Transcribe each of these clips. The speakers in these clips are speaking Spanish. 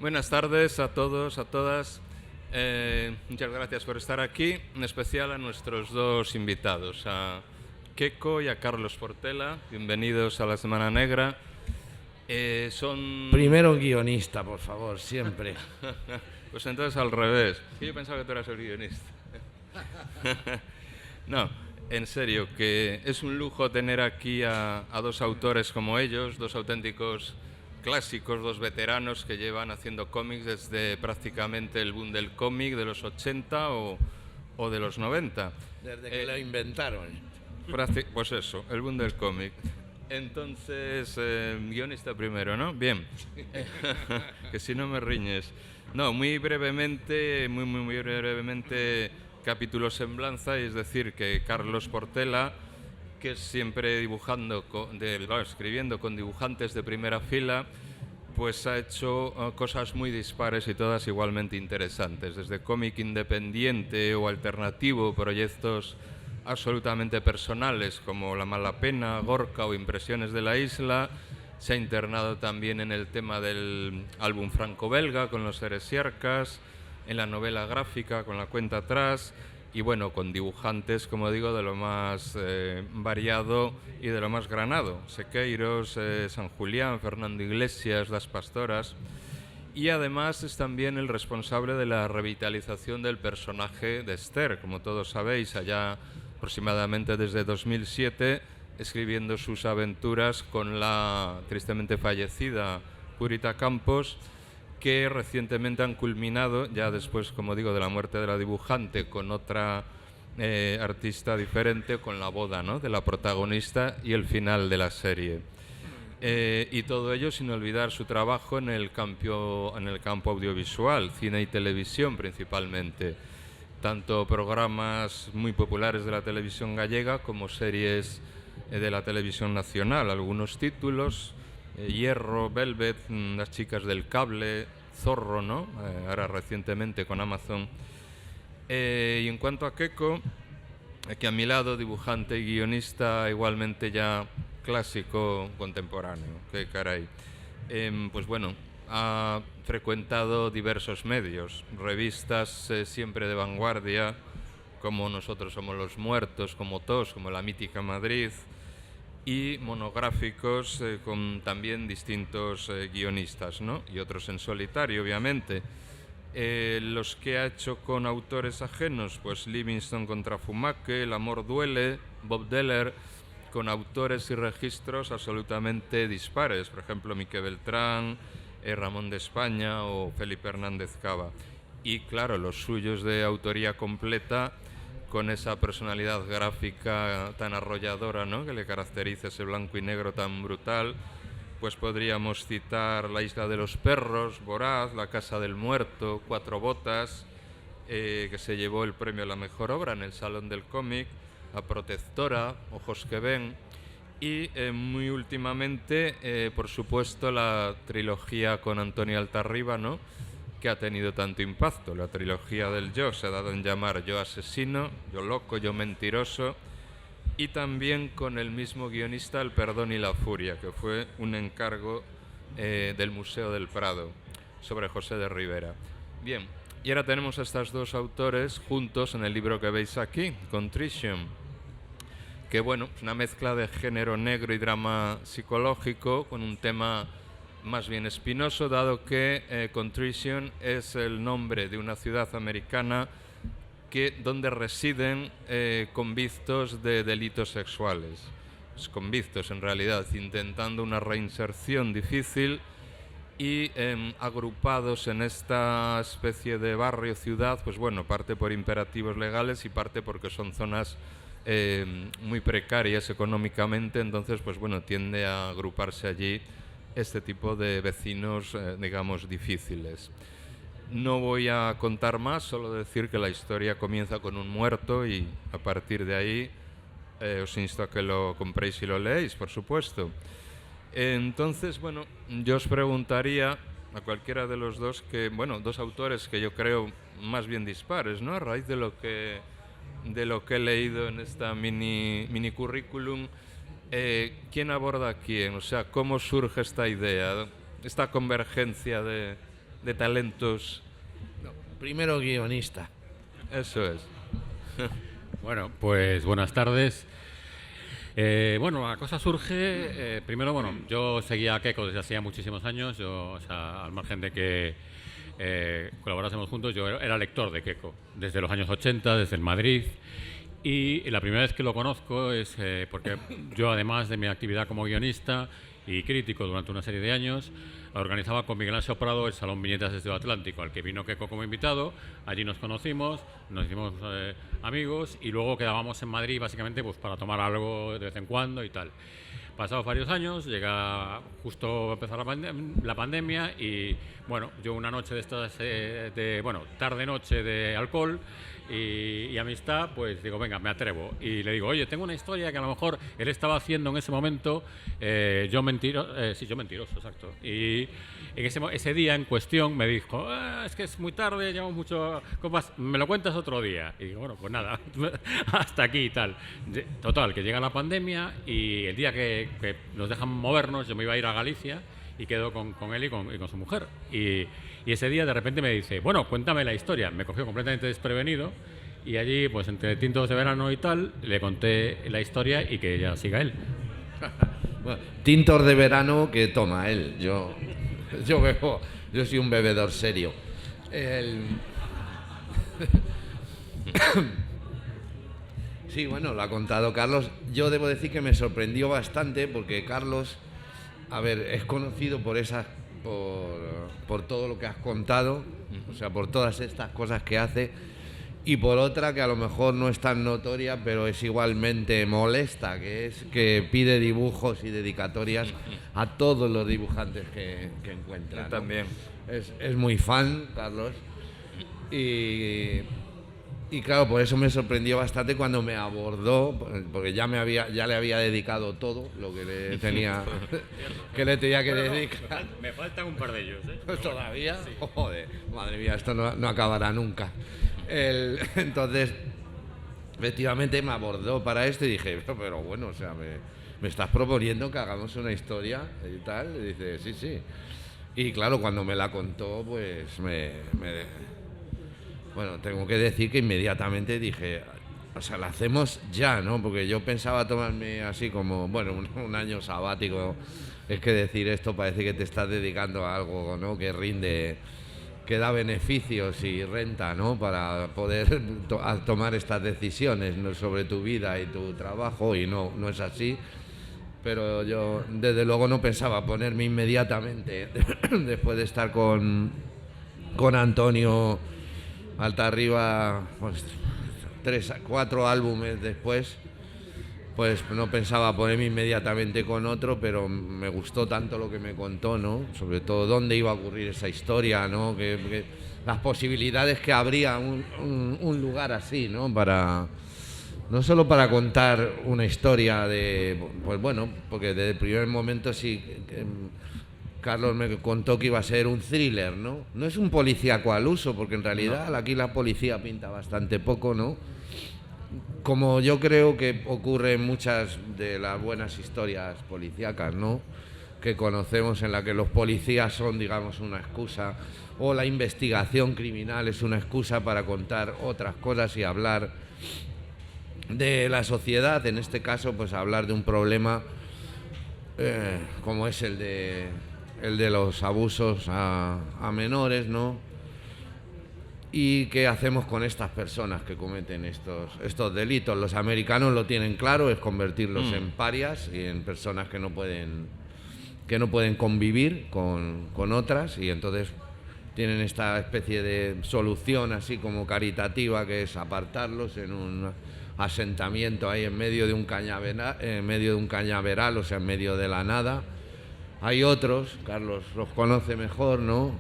Buenas tardes a todos, a todas. Muchas gracias por estar aquí, en especial a nuestros dos invitados, a Queco y a Carlos Portela. Bienvenidos a la Semana Negra. Son... Primero un guionista, por favor, siempre. Pues entonces al revés. Yo pensaba que tú eras el guionista. No, en serio, que es un lujo tener aquí a dos autores como ellos, dos auténticos clásicos, dos veteranos que llevan haciendo cómics desde prácticamente el boom del cómic de los 80 o de los 90. Desde que lo inventaron. Pues eso, el boom del cómic. Entonces, guionista primero, ¿no? Bien. Que si no me riñes. No, muy brevemente, muy brevemente, capítulo semblanza, y es decir, que Carlos Portela, que es siempre escribiendo con dibujantes de primera fila, pues ha hecho cosas muy dispares y todas igualmente interesantes, desde cómic independiente o alternativo, proyectos absolutamente personales como La Mala Pena, Gorka o Impresiones de la Isla. Se ha internado también en el tema del álbum franco-belga con Los Heresiarcas, en la novela gráfica con La Cuenta Atrás, y bueno, con dibujantes, como digo, de lo más variado y de lo más granado. Sequeiros, San Julián, Fernando Iglesias, Das Pastoras. Y además es también el responsable de la revitalización del personaje de Esther, como todos sabéis, allá aproximadamente desde 2007, escribiendo sus aventuras con la tristemente fallecida Purita Campos, que recientemente han culminado, ya después, como digo, de la muerte de la dibujante, con otra artista diferente, con la boda, ¿no?, de la protagonista y el final de la serie. Y todo ello sin olvidar su trabajo en el campo audiovisual, cine y televisión principalmente. Tanto programas muy populares de la televisión gallega como series de la televisión nacional. Algunos títulos: Hierro, Velvet, Las chicas del cable, Zorro, ¿no? Ahora recientemente con Amazon. Y en cuanto a Queco, aquí a mi lado, dibujante y guionista igualmente ya clásico contemporáneo. Qué caray. Pues bueno, ha frecuentado diversos medios, revistas siempre de vanguardia, como Nosotros somos los muertos, como TOS, como La mítica Madrid, y monográficos con también distintos guionistas, ¿no?, y otros en solitario, obviamente. Los que ha hecho con autores ajenos, pues Livingstone contra Fumake, El amor duele, Bob Deller, con autores y registros absolutamente dispares, por ejemplo Mique Beltrán, Ramón de España o Felipe Hernández Cava. Y claro, los suyos de autoría completa, con esa personalidad gráfica tan arrolladora, ¿no?, que le caracteriza, ese blanco y negro tan brutal. Pues podríamos citar La isla de los perros, Voraz, La casa del muerto, Cuatro botas, que se llevó el premio a la mejor obra en el Salón del Cómic, La protectora, Ojos que ven, y muy últimamente, por supuesto, la trilogía con Antonio Altarriba, ¿no?, que ha tenido tanto impacto. La trilogía del Yo se ha dado en llamar Yo asesino, Yo loco, Yo mentiroso, y también con el mismo guionista El perdón y la furia, que fue un encargo del Museo del Prado, sobre José de Rivera. Bien, y ahora tenemos a estos dos autores juntos en el libro que veis aquí, Contrition, que bueno, es una mezcla de género negro y drama psicológico, con un tema más bien espinoso, dado que Contrition es el nombre de una ciudad americana donde residen convictos de delitos sexuales. Pues convictos, en realidad, intentando una reinserción difícil y agrupados en esta especie de barrio-ciudad, pues bueno, parte por imperativos legales y parte porque son zonas muy precarias económicamente. Entonces, pues bueno, tiende a agruparse allí este tipo de vecinos, digamos, difíciles. No voy a contar más, solo decir que la historia comienza con un muerto y a partir de ahí os insto a que lo compréis y lo leéis, por supuesto. Entonces, bueno, yo os preguntaría a cualquiera de los dos, que, bueno, dos autores que yo creo más bien dispares, ¿no?, a raíz de lo que he leído en esta mini currículum, ¿quién aborda a quién? O sea, ¿cómo surge esta idea, esta convergencia de de talentos? No, primero guionista. Eso es. Bueno, pues buenas tardes. Bueno, la cosa surge, primero, bueno, yo seguía a Keiko desde hacía muchísimos años, o sea, al margen de que colaborásemos juntos, yo era lector de Keiko desde los años 80, desde el Madrid, y la primera vez que lo conozco es porque yo, además de mi actividad como guionista y crítico durante una serie de años, organizaba con Miguel Ángel Prado el Salón Viñetas desde el Atlántico, al que vino Keiko como invitado. Allí nos conocimos, nos hicimos amigos y luego quedábamos en Madrid básicamente pues para tomar algo de vez en cuando y tal. Pasados varios años, llega justo a empezar la pandemia y bueno, yo una noche de estas, tarde-noche de alcohol y amistad, pues digo, venga, me atrevo. Y le digo, oye, tengo una historia que a lo mejor él estaba haciendo en ese momento, Yo mentiroso, exacto. Y en ese día en cuestión me dijo, es que es muy tarde, llevamos mucho, me lo cuentas otro día. Y digo, bueno, pues nada, hasta aquí y tal. Total, que llega la pandemia y el día que nos dejan movernos, yo me iba a ir a Galicia y quedo con él y con su mujer. Y ese día de repente me dice, bueno, cuéntame la historia. Me cogió completamente desprevenido y allí, pues entre tintos de verano y tal, le conté la historia y que ya siga él. Bueno, tintos de verano que toma él. Yo bebo, yo soy un bebedor serio. Sí, bueno, lo ha contado Carlos. Yo debo decir que me sorprendió bastante porque Carlos, a ver, es conocido por todo lo que has contado, o sea, por todas estas cosas que hace, y por otra que a lo mejor no es tan notoria, pero es igualmente molesta, que es que pide dibujos y dedicatorias a todos los dibujantes que encuentra, ¿no? También. Es muy fan, Carlos, y claro, por eso me sorprendió bastante cuando me abordó, porque ya le había dedicado todo lo que le tenía que dedicar. Me faltan un par de ellos, ¿eh? Pues todavía, Sí. joder, madre mía, esto no acabará nunca. Entonces, efectivamente me abordó para esto y dije, pero bueno, o sea, me estás proponiendo que hagamos una historia y tal. Y dice, sí. Y claro, cuando me la contó, pues bueno, tengo que decir que inmediatamente dije, o sea, la hacemos ya, ¿no? Porque yo pensaba tomarme así como, bueno, un año sabático. Es que decir esto parece que te estás dedicando a algo, ¿no? Que rinde, que da beneficios y renta, ¿no? Para poder tomar estas decisiones, ¿no? Sobre tu vida y tu trabajo, y no es así. Pero yo, desde luego, no pensaba ponerme inmediatamente, después de estar con Antonio Alta Arriba, pues 4 álbumes después, pues no pensaba ponerme inmediatamente con otro, pero me gustó tanto lo que me contó, ¿no? Sobre todo dónde iba a ocurrir esa historia, ¿no? Que las posibilidades que habría un lugar así, ¿no? No solo para contar una historia pues bueno, porque desde el primer momento sí, Carlos me contó que iba a ser un thriller, ¿no? No es un policíaco al uso, porque en realidad aquí la policía pinta bastante poco, ¿no? Como yo creo que ocurre en muchas de las buenas historias policíacas, ¿no? Que conocemos, en la que los policías son, digamos, una excusa, o la investigación criminal es una excusa para contar otras cosas y hablar de la sociedad, en este caso, pues hablar de un problema como es el de los abusos a menores, ¿no? ¿Y qué hacemos con estas personas que cometen estos delitos? Los americanos lo tienen claro, es convertirlos en parias y en personas que no pueden convivir con otras, y entonces tienen esta especie de solución así como caritativa, que es apartarlos en un asentamiento ahí en medio de un cañaveral, o sea, en medio de la nada. Hay otros, Carlos los conoce mejor, ¿no?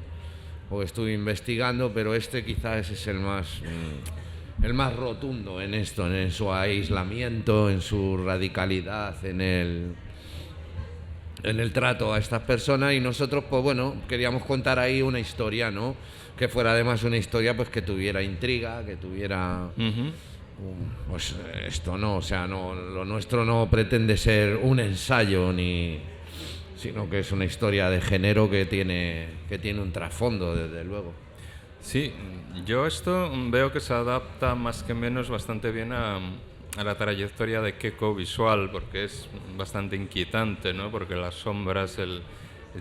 O estuve investigando, pero este quizás es el más rotundo en esto, en su aislamiento, en su radicalidad, en el trato a estas personas. Y nosotros, pues bueno, queríamos contar ahí una historia, ¿no? Que fuera además una historia pues que tuviera intriga, que tuviera... pues esto no, o sea, no, lo nuestro no pretende ser un ensayo sino que es una historia de género que tiene un trasfondo, desde luego. Sí, yo esto veo que se adapta más que menos bastante bien a la trayectoria de Keiko visual, porque es bastante inquietante, ¿no? Porque las sombras, el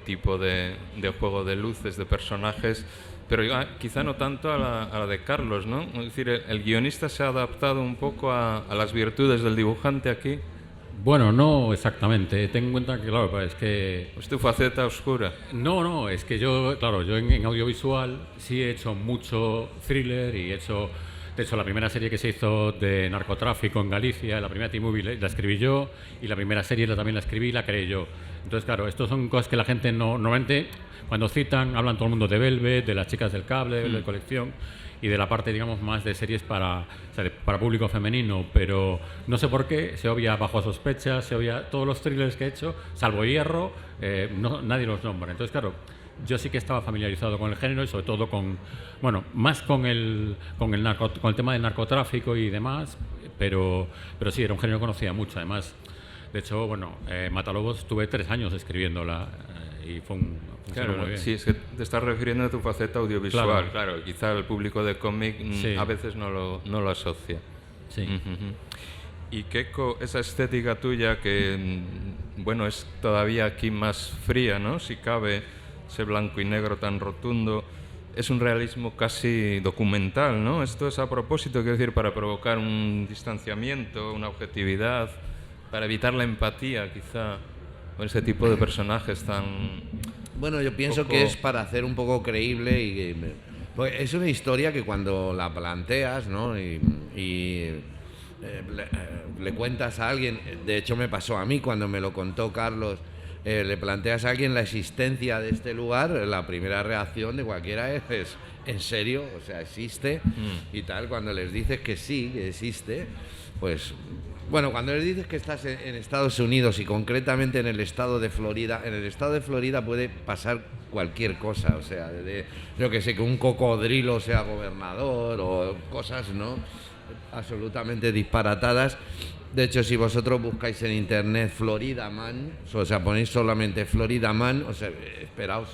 tipo de juego de luces, de personajes, pero quizá no tanto a la de Carlos, ¿no? Es decir, el guionista se ha adaptado un poco a las virtudes del dibujante aquí. Bueno, no exactamente. Ten en cuenta que, claro, es que... ¿Es tu faceta oscura? No, es que yo, claro, yo en audiovisual sí he hecho mucho thriller y he hecho... De hecho, la primera serie que se hizo de narcotráfico en Galicia, la primera T-Movie la escribí yo, y la primera serie también la escribí y la creé yo. Entonces, claro, estos son cosas que la gente normalmente, cuando citan, hablan todo el mundo de Velvet, de las chicas del cable, de colección, y de la parte, digamos, más de series para público femenino, pero no sé por qué, se obvia Bajo Sospecha, se obvia todos los thrillers que he hecho, salvo Hierro, nadie los nombra. Entonces, claro, yo sí que estaba familiarizado con el género y sobre todo más con el tema del narcotráfico y demás, pero sí, era un género que conocía mucho. Además, de hecho, Matalobos tuve 3 años escribiéndola y funcionó muy bien. Sí, es que te estás refiriendo a tu faceta audiovisual, claro, quizá el público de cómic sí. A veces no lo asocia. Sí. Y Keiko, esa estética tuya que, bueno, es todavía aquí más fría, ¿no? Si cabe, ese blanco y negro tan rotundo, es un realismo casi documental, ¿no? Esto es a propósito, quiero decir, para provocar un distanciamiento, una objetividad, para evitar la empatía, quizá, con ese tipo de personajes tan... Bueno, yo pienso que es para hacer un poco creíble pues es una historia que cuando la planteas, ¿no? y le cuentas a alguien, de hecho me pasó a mí cuando me lo contó Carlos, le planteas a alguien la existencia de este lugar, la primera reacción de cualquiera es ¿en serio? O sea, ¿existe? Y tal, cuando les dices que sí, que existe, pues... Bueno, cuando les dices que estás en Estados Unidos y concretamente en el estado de Florida, puede pasar cualquier cosa, o sea, yo que sé, que un cocodrilo sea gobernador o cosas, ¿no?, absolutamente disparatadas. De hecho, si vosotros buscáis en internet Florida Man, o sea, ponéis solamente Florida Man, o sea, esperaos,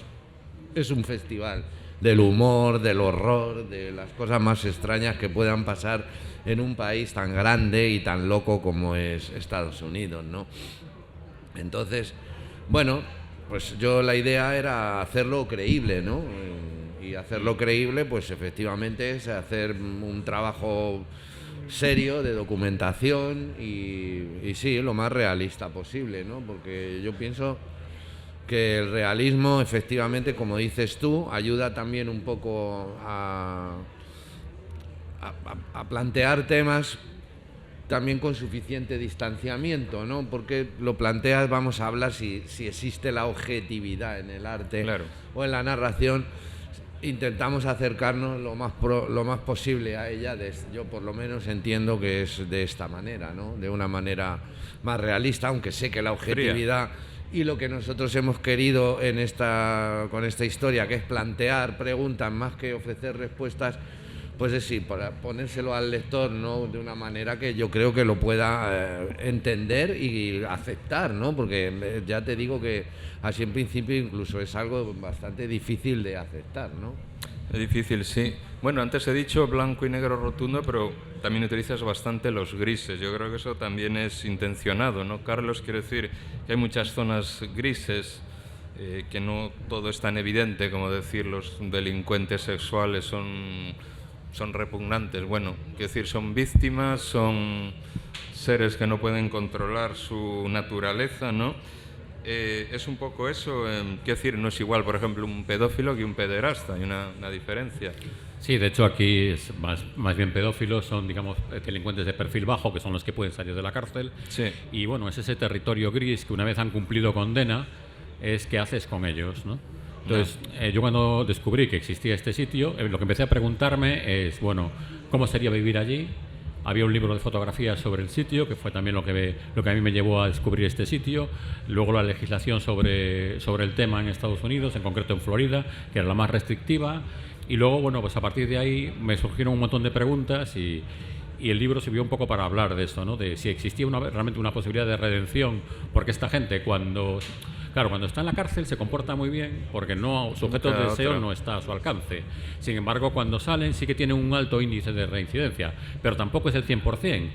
es un festival del humor, del horror, de las cosas más extrañas que puedan pasar en un país tan grande y tan loco como es Estados Unidos, ¿no? Entonces, bueno, pues la idea era hacerlo creíble, ¿no? Y hacerlo creíble, pues efectivamente es hacer un trabajo serio de documentación y sí, lo más realista posible, ¿no? Porque yo pienso que el realismo, efectivamente, como dices tú, ayuda también un poco a plantear temas también con suficiente distanciamiento, ¿no? Porque lo planteas, vamos a hablar si existe la objetividad en el arte, claro, o en la narración. Intentamos acercarnos lo más posible a ella. Yo por lo menos entiendo que es de esta manera, ¿no? De una manera más realista, aunque sé que la objetividad y lo que nosotros hemos querido con esta historia, que es plantear preguntas más que ofrecer respuestas, pues es sí, para ponérselo al lector, ¿no?, de una manera que yo creo que lo pueda entender y aceptar, ¿no? Porque ya te digo que así en principio incluso es algo bastante difícil de aceptar, ¿no? Es difícil, sí. Bueno, antes he dicho blanco y negro rotundo, pero también utilizas bastante los grises. Yo creo que eso también es intencionado, ¿no, Carlos? Quiero decir que hay muchas zonas grises, que no todo es tan evidente, como decir los delincuentes sexuales son repugnantes. Bueno, quiero decir, son víctimas, son seres que no pueden controlar su naturaleza, ¿no? Es un poco eso, quiero decir, no es igual, por ejemplo, un pedófilo que un pederasta, hay una diferencia. Sí, de hecho aquí es más bien pedófilos, son, digamos, delincuentes de perfil bajo, que son los que pueden salir de la cárcel. Sí. Y bueno, es ese territorio gris que una vez han cumplido condena, es qué haces con ellos, ¿no? Entonces, yo cuando descubrí que existía este sitio, lo que empecé a preguntarme es, bueno, ¿cómo sería vivir allí? Había un libro de fotografías sobre el sitio, que fue también lo que a mí me llevó a descubrir este sitio. Luego la legislación sobre el tema en Estados Unidos, en concreto en Florida, que era la más restrictiva. Y luego, bueno, pues a partir de ahí me surgieron un montón de preguntas y el libro sirvió un poco para hablar de esto, ¿no? De si existía realmente una posibilidad de redención, porque esta gente Claro, Claro, cuando está en la cárcel se comporta muy bien porque su objeto de deseo no está a su alcance. Sin embargo, cuando salen sí que tienen un alto índice de reincidencia, pero tampoco es el 100%.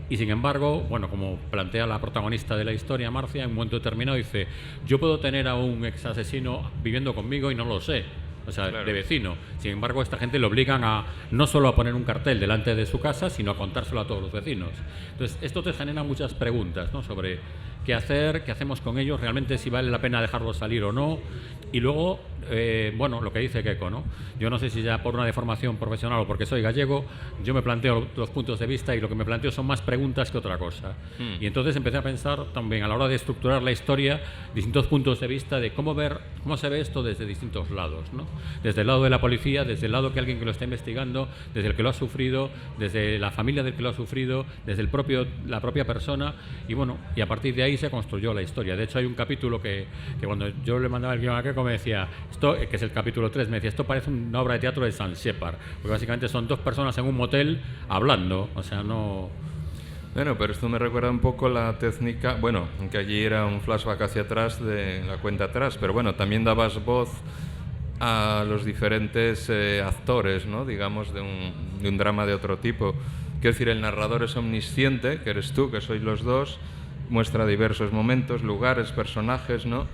Y sin embargo, bueno, como plantea la protagonista de la historia, Marcia, en un momento determinado dice: yo puedo tener a un ex asesino viviendo conmigo y no lo sé, o sea, claro, de vecino. Sin embargo, esta gente le obligan a no solo a poner un cartel delante de su casa, sino a contárselo a todos los vecinos. Entonces, esto te genera muchas preguntas, ¿no?, sobre qué hacer, qué hacemos con ellos, realmente si vale la pena dejarlos salir o no. Y luego, bueno, lo que dice Keiko, ¿no? Yo no sé si ya por una deformación profesional o porque soy gallego, yo me planteo los puntos de vista y lo que me planteo son más preguntas que otra cosa. Y entonces empecé a pensar también, a la hora de estructurar la historia, distintos puntos de vista de cómo se ve esto desde distintos lados, ¿no? Desde el lado de la policía, desde el lado que alguien que lo está investigando, desde el que lo ha sufrido, desde la familia del que lo ha sufrido, desde la propia persona, y bueno, y a partir de ahí se construyó la historia. De hecho, hay un capítulo que cuando yo le mandaba el guión a Keiko me decía, esto, que es el capítulo 3, me decía, esto parece una obra de teatro de San Shepard, porque básicamente son dos personas en un motel hablando, o sea, no... Bueno, pero esto me recuerda un poco la técnica, bueno, que allí era un flashback hacia atrás de la cuenta atrás, pero bueno, también dabas voz a los diferentes actores, ¿no?, digamos, de un drama de otro tipo. Quiero decir, el narrador es omnisciente, que eres tú, que sois los dos, muestra diversos momentos, lugares, personajes, ¿no?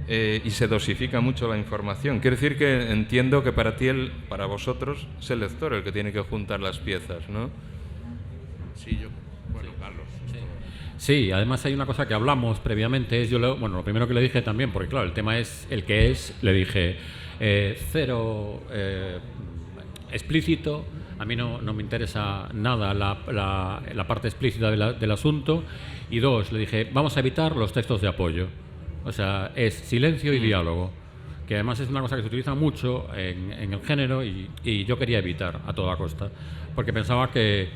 Y se dosifica mucho la información. Quiero decir que entiendo que para ti, para vosotros, es el lector el que tiene que juntar las piezas, ¿no? Sí, bueno, Carlos. Sí, además hay una cosa que hablamos previamente, bueno, lo primero que le dije también, porque claro, el tema es el que es, le dije, cero explícito, a mí no me interesa nada la parte explícita del asunto, y dos, le dije, vamos a evitar los textos de apoyo, o sea, es silencio y diálogo, que además es una cosa que se utiliza mucho en el género y yo quería evitar a toda costa, porque pensaba que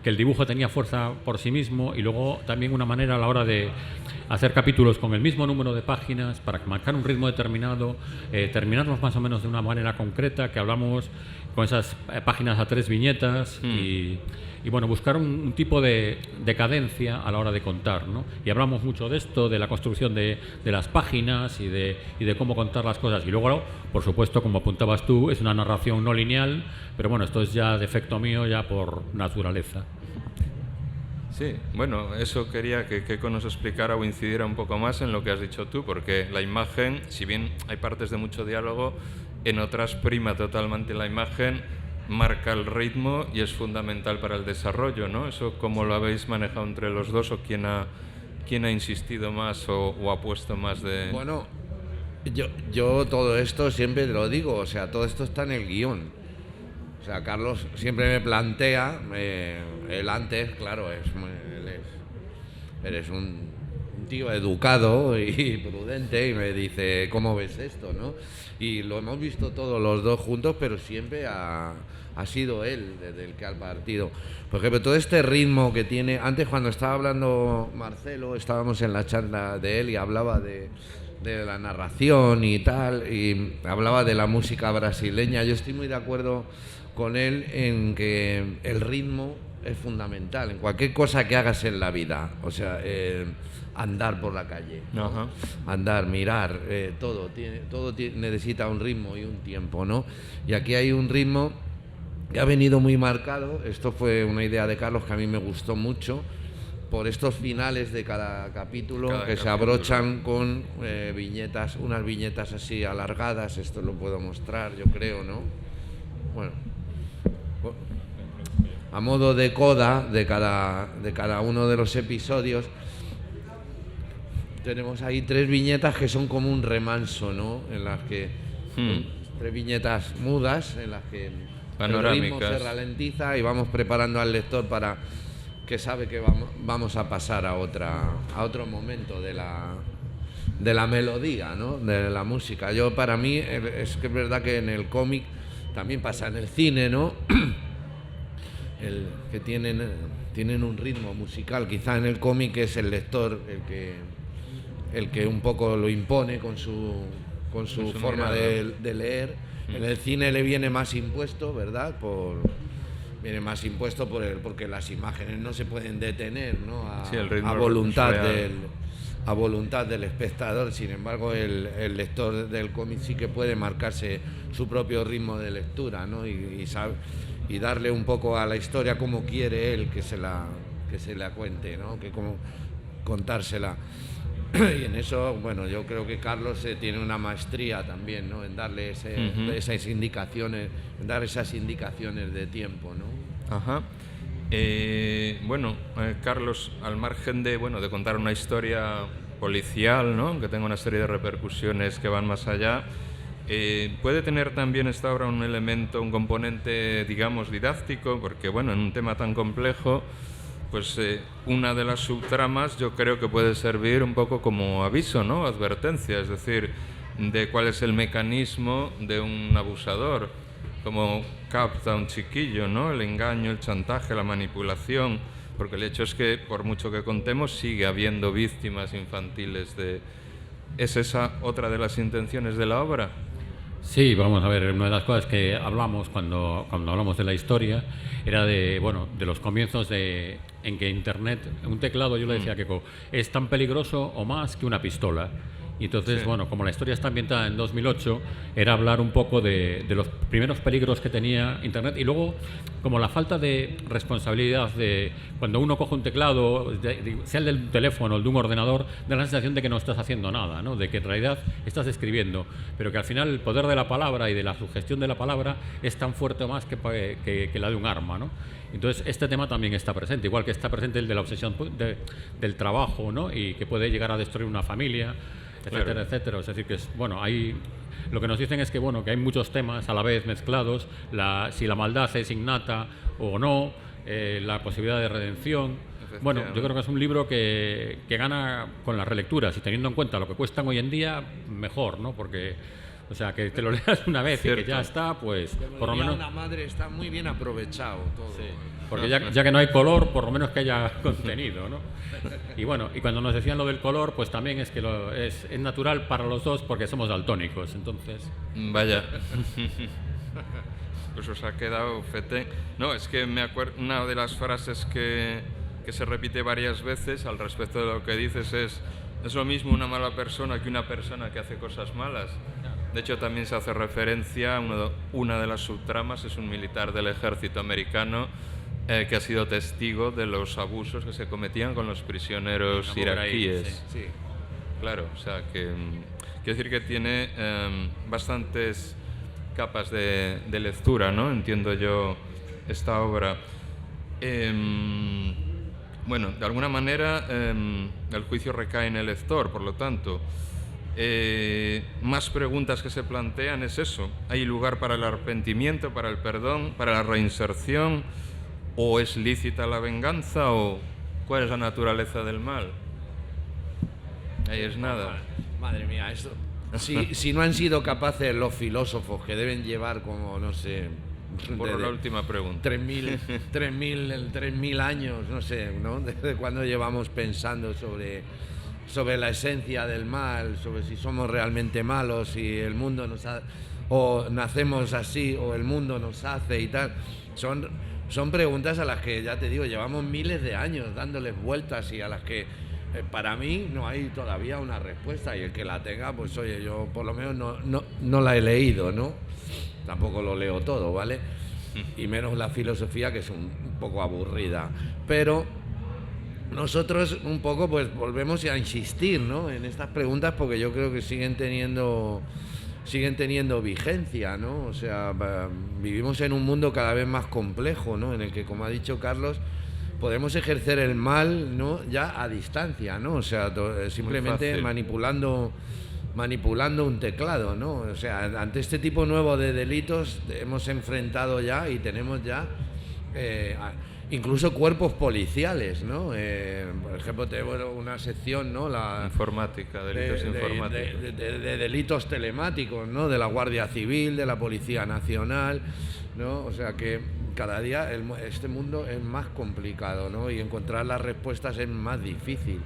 el dibujo tenía fuerza por sí mismo y luego también una manera a la hora de hacer capítulos con el mismo número de páginas para marcar un ritmo determinado, terminarlos más o menos de una manera concreta, que hablamos con esas páginas a 3 viñetas y bueno, buscar un tipo de cadencia a la hora de contar, ¿no? Y hablamos mucho de esto, de la construcción de las páginas y de cómo contar las cosas. Y luego, por supuesto, como apuntabas tú, es una narración no lineal, pero bueno, esto es ya defecto mío, ya por naturaleza. Sí, bueno, eso quería que Keiko nos explicara o incidiera un poco más en lo que has dicho tú, porque la imagen, si bien hay partes de mucho diálogo, en otras prima totalmente la imagen, marca el ritmo y es fundamental para el desarrollo, ¿no? Eso, ¿cómo lo habéis manejado entre los dos o quién ha insistido más o ha puesto más de...? Bueno, yo todo esto siempre lo digo, o sea, todo esto está en el guión. O sea, Carlos siempre me plantea, él antes, claro, eres un tío educado y prudente y me dice, ¿cómo ves esto, no? Y lo hemos visto todos los dos juntos, pero siempre ha sido él desde el que ha partido. Por ejemplo, todo este ritmo que tiene, antes cuando estaba hablando Marcelo, estábamos en la charla de él y hablaba de la narración y tal, y hablaba de la música brasileña. Yo estoy muy de acuerdo con él en que el ritmo es fundamental en cualquier cosa que hagas en la vida, o sea, andar por la calle, ¿no? Andar, mirar, todo necesita un ritmo y un tiempo, ¿no? Y aquí hay un ritmo que ha venido muy marcado. Esto fue una idea de Carlos que a mí me gustó mucho, por estos finales de cada capítulo se abrochan con viñetas, unas viñetas así alargadas. Esto lo puedo mostrar, yo creo, ¿no? Bueno, a modo de coda de cada uno de los episodios tenemos ahí 3 viñetas que son como un remanso, ¿no? En las que 3 viñetas mudas en las que el ritmo se ralentiza y vamos preparando al lector para que sabe que vamos a pasar a otro momento de la melodía, ¿no? De la música. Para mí es que es verdad que en el cómic también pasa, en el cine, ¿no? Que tienen un ritmo musical. Quizá en el cómic es el lector el que un poco lo impone con su forma de leer. En el cine le viene más impuesto, ¿verdad? Viene más impuesto porque las imágenes no se pueden detener, ¿no? A voluntad a voluntad del espectador. Sin embargo, el lector del cómic sí que puede marcarse su propio ritmo de lectura, ¿no? Y darle un poco a la historia como quiere él que se la cuente, ¿no? Que como contársela. Y en eso, bueno, yo creo que Carlos tiene una maestría también, ¿no? En darle esas indicaciones, en dar esas indicaciones de tiempo, ¿no? Ajá. Bueno, Carlos, al margen de contar una historia policial, ¿no? Que tenga una serie de repercusiones que van más allá, puede tener también esta obra un elemento, un componente, digamos, didáctico, porque en un tema tan complejo, pues una de las subtramas yo creo que puede servir un poco como aviso, ¿no? Advertencia, es decir, de cuál es el mecanismo de un abusador, como capta a un chiquillo, ¿no? El engaño, el chantaje, la manipulación, porque el hecho es que, por mucho que contemos, sigue habiendo víctimas infantiles de... ¿Es esa otra de las intenciones de la obra? Sí, vamos a ver, una de las cosas que hablamos cuando hablamos de la historia era de los comienzos en que Internet, un teclado, yo le decía a Keiko, es tan peligroso o más que una pistola. Y entonces, Sí. como la historia está ambientada en 2008, era hablar un poco de los primeros peligros que tenía Internet y luego como la falta de responsabilidad de cuando uno coge un teclado, sea el del teléfono o el de un ordenador, da la sensación de que no estás haciendo nada, ¿no? De que en realidad estás escribiendo, pero que al final el poder de la palabra y de la sugestión de la palabra es tan fuerte o más que la de un arma, ¿no? Entonces este tema también está presente, igual que está presente el de la obsesión del trabajo, ¿no? Y que puede llegar a destruir una familia, etcétera, Claro. etcétera. Es decir, que lo que nos dicen es que hay muchos temas a la vez mezclados, si la maldad es innata o no, la posibilidad de redención. Bueno, yo creo que es un libro que gana con las relecturas y teniendo en cuenta lo que cuestan hoy en día, mejor, ¿no? Porque, o sea, que te lo leas una vez y que ya está, pues por lo menos... La madre está muy bien aprovechado todo. Sí, porque ya que no hay color, por lo menos que haya contenido, ¿no? Y y cuando nos decían lo del color, pues también es que es natural para los dos porque somos daltónicos, entonces... Vaya. Pues os ha quedado fete. No, es que me acuerdo, una de las frases que se repite varias veces al respecto de lo que dices es lo mismo una mala persona que una persona que hace cosas malas. De hecho, también se hace referencia a una de las subtramas, es un militar del ejército americano que ha sido testigo de los abusos que se cometían con los prisioneros iraquíes. Sí. Claro, o sea que quiero decir que tiene bastantes capas de lectura, ¿no? Entiendo yo esta obra. Bueno, de alguna manera el juicio recae en el lector, por lo tanto, más preguntas que se plantean es eso. ¿Hay lugar para el arrepentimiento, para el perdón, para la reinserción? ¿O es lícita la venganza? ¿O cuál es la naturaleza del mal? Ahí es nada. Madre mía, esto... Si no han sido capaces los filósofos que deben llevar como, no sé... Por la última pregunta. 3.000 años, no sé, ¿no? Desde cuando llevamos pensando sobre la esencia del mal, sobre si somos realmente malos, si el mundo o nacemos así, o el mundo nos hace y tal. Son preguntas a las que, ya te digo, llevamos miles de años dándoles vueltas y a las que para mí no hay todavía una respuesta, y el que la tenga, pues oye, yo por lo menos no la he leído, ¿no? Tampoco lo leo todo, ¿vale? Y menos la filosofía, que es un poco aburrida. Pero nosotros un poco pues volvemos a insistir, ¿no? En estas preguntas, porque yo creo que siguen teniendo vigencia, ¿no? O sea, vivimos en un mundo cada vez más complejo, ¿no? En el que, como ha dicho Carlos, podemos ejercer el mal, ¿no? Ya a distancia, ¿no? O sea, simplemente manipulando un teclado, ¿no? O sea, ante este tipo nuevo de delitos hemos enfrentado ya y tenemos ya incluso cuerpos policiales, ¿no? Por ejemplo, tenemos una sección, ¿no? Informática, delitos informáticos. De delitos telemáticos, ¿no? De la Guardia Civil, de la Policía Nacional, ¿no? O sea que cada día este mundo es más complicado, ¿no? Y encontrar las respuestas es más difícil,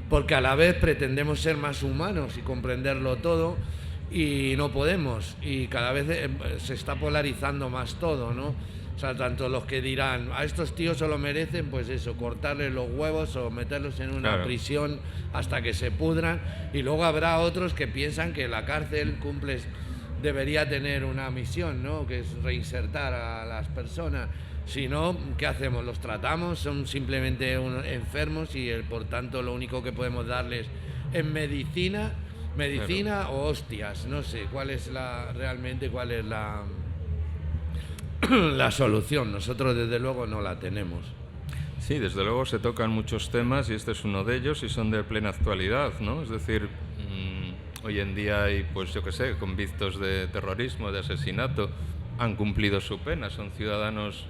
porque a la vez pretendemos ser más humanos y comprenderlo todo y no podemos, y cada vez se está polarizando más todo, ¿no? O sea, tanto los que dirán, a estos tíos se lo merecen, pues eso, cortarles los huevos o meterlos en una prisión hasta que se pudran. Y luego habrá otros que piensan que la cárcel debería tener una misión, ¿no? Que es reinsertar a las personas. Si no, ¿qué hacemos? ¿Los tratamos? Son simplemente enfermos y por tanto lo único que podemos darles es medicina o hostias. No sé cuál es la solución. Nosotros desde luego no la tenemos. Sí, desde luego se tocan muchos temas y este es uno de ellos y son de plena actualidad, ¿no? Es decir, hoy en día hay, pues yo qué sé, convictos de terrorismo, de asesinato, han cumplido su pena, son ciudadanos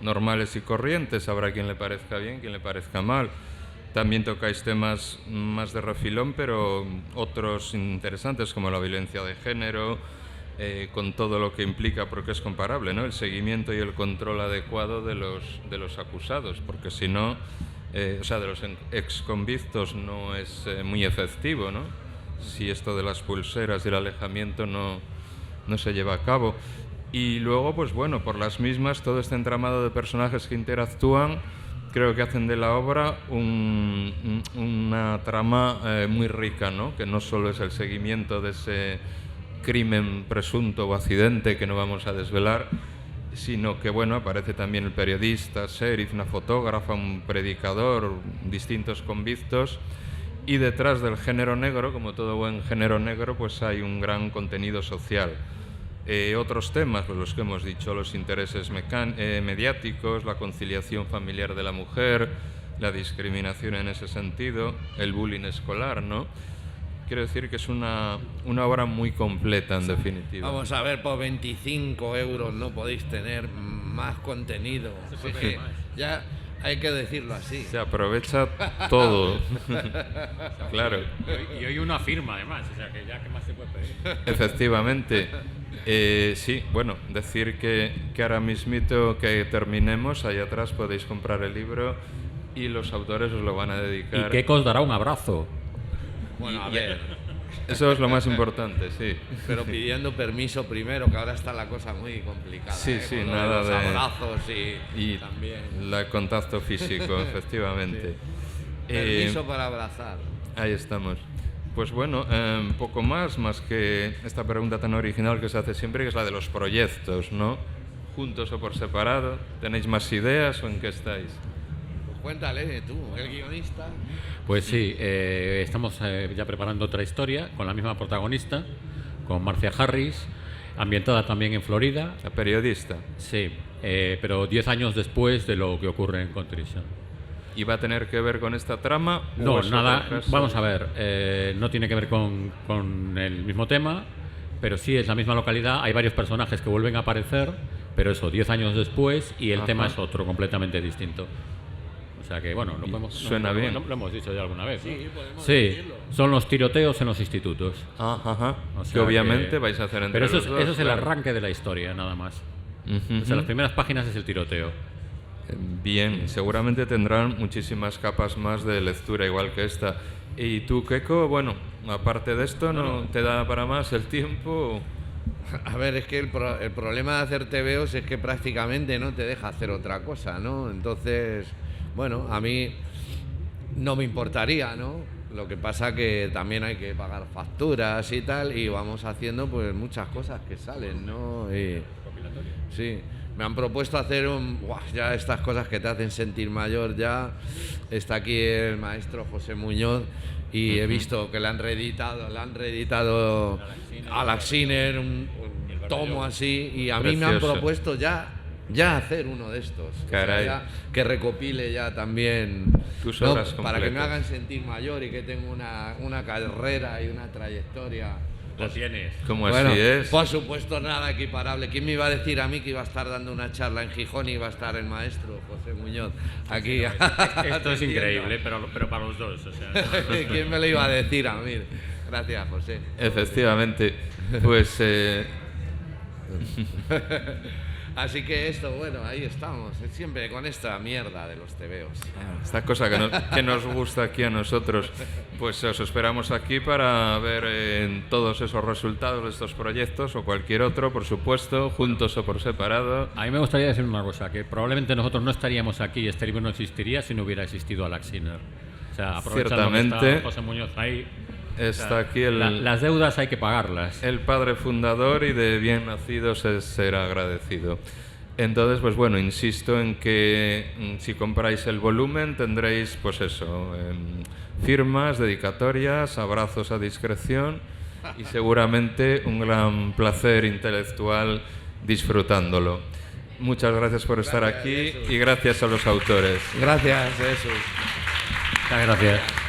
normales y corrientes, habrá quien le parezca bien, quien le parezca mal. También tocáis temas más de refilón, pero otros interesantes como la violencia de género, con todo lo que implica, porque es comparable, ¿no? El seguimiento y el control adecuado de los acusados, porque si no, o sea, de los exconvictos no es muy efectivo, ¿no? Si esto de las pulseras y el alejamiento no se lleva a cabo. Y luego, pues bueno, por las mismas, todo este entramado de personajes que interactúan, creo que hacen de la obra una trama muy rica, ¿no? Que no solo es el seguimiento de ese crimen presunto o accidente que no vamos a desvelar, sino que, bueno, aparece también el periodista, sheriff, una fotógrafa, un predicador, distintos convictos, y detrás del género negro, como todo buen género negro, pues hay un gran contenido social. Otros temas, pues los que hemos dicho, los intereses mediáticos, la conciliación familiar de la mujer, la discriminación en ese sentido, el bullying escolar, ¿no? Quiero decir que es una obra muy completa, en definitiva. Vamos a ver, por 25 euros no podéis tener más contenido. Sí. Ya hay que decirlo así. Se aprovecha todo. Claro. Y hoy una firma, además, o sea, que ya, ¿qué más se puede pedir? Efectivamente. Sí, bueno, decir que ahora mismito que terminemos, ahí atrás podéis comprar el libro y los autores os lo van a dedicar. Y Keiko os dará un abrazo. Bueno, a ver. Eso es lo más importante, sí. Pero pidiendo permiso primero, que ahora está la cosa muy complicada. Sí, sí, con nada los de abrazos y también el contacto físico, efectivamente. Sí. Permiso para abrazar. Ahí estamos. Pues bueno, poco más que esta pregunta tan original que se hace siempre, que es la de los proyectos, ¿no? Juntos o por separado, ¿tenéis más ideas o en qué estáis? Pues cuéntale tú, el guionista. Pues sí, estamos ya preparando otra historia con la misma protagonista, con Marcia Harris, ambientada también en Florida. La periodista. Sí, pero 10 años después de lo que ocurre en Contrition. ¿Y va a tener que ver con esta trama? No, nada, vamos a ver, no tiene que ver con el mismo tema, pero sí es la misma localidad, hay varios personajes que vuelven a aparecer, pero eso, 10 años después, y el tema es otro, completamente distinto. O sea que, bueno, suena bien. Lo hemos dicho ya alguna vez, ¿no? Sí, podemos sí, decirlo. son los tiroteos en los institutos. Ajá. O sea que obviamente vais a hacer entre pero eso los dos, eso es el claro. arranque de la historia, nada más. Uh-huh. O sea, las primeras páginas es el tiroteo. Bien, seguramente tendrán muchísimas capas más de lectura, igual que esta. ¿Y tú, Keiko? Bueno, aparte de esto, ¿no te da para más el tiempo? A ver, es que el problema de hacer TVOs es que prácticamente no te deja hacer otra cosa, ¿no? Entonces, bueno, a mí no me importaría, ¿no? Lo que pasa que también hay que pagar facturas y tal, y vamos haciendo pues muchas cosas que salen, ¿no? Sí. Me han propuesto hacer ya estas cosas que te hacen sentir mayor ya. Está aquí el maestro José Muñoz y he visto que le han reeditado a Laxiner un tomo así, y a mí me han propuesto ya hacer uno de estos. Caray. O sea, que recopile ya también, tus ¿no? obras Para que me completas. hagan sentir mayor y que tengo una carrera y una trayectoria. Lo tienes. Como Bueno, así es. por supuesto, nada equiparable. ¿Quién me iba a decir a mí que iba a estar dando una charla en Gijón y iba a estar el maestro José Muñoz aquí? Esto es increíble, pero para los dos. O sea, ¿Quién me lo iba a decir a mí? Gracias, José. Efectivamente. Pues Así que esto, bueno, ahí estamos, siempre con esta mierda de los tebeos. Esta cosa que nos gusta aquí a nosotros, pues os esperamos aquí para ver todos esos resultados de estos proyectos o cualquier otro, por supuesto, juntos o por separado. A mí me gustaría decir una cosa, que probablemente nosotros no estaríamos aquí, este libro no existiría si no hubiera existido Alex Sinner. O sea, aprovechando que Ciertamente. está José Muñoz ahí, Está aquí las deudas hay que pagarlas. el padre fundador y de bien nacidos es ser agradecido. Entonces, pues bueno, insisto en que si compráis el volumen tendréis, pues eso, firmas, dedicatorias, abrazos a discreción y seguramente un gran placer intelectual disfrutándolo. Muchas gracias por estar aquí y gracias a los autores. Gracias, Jesús. Muchas gracias.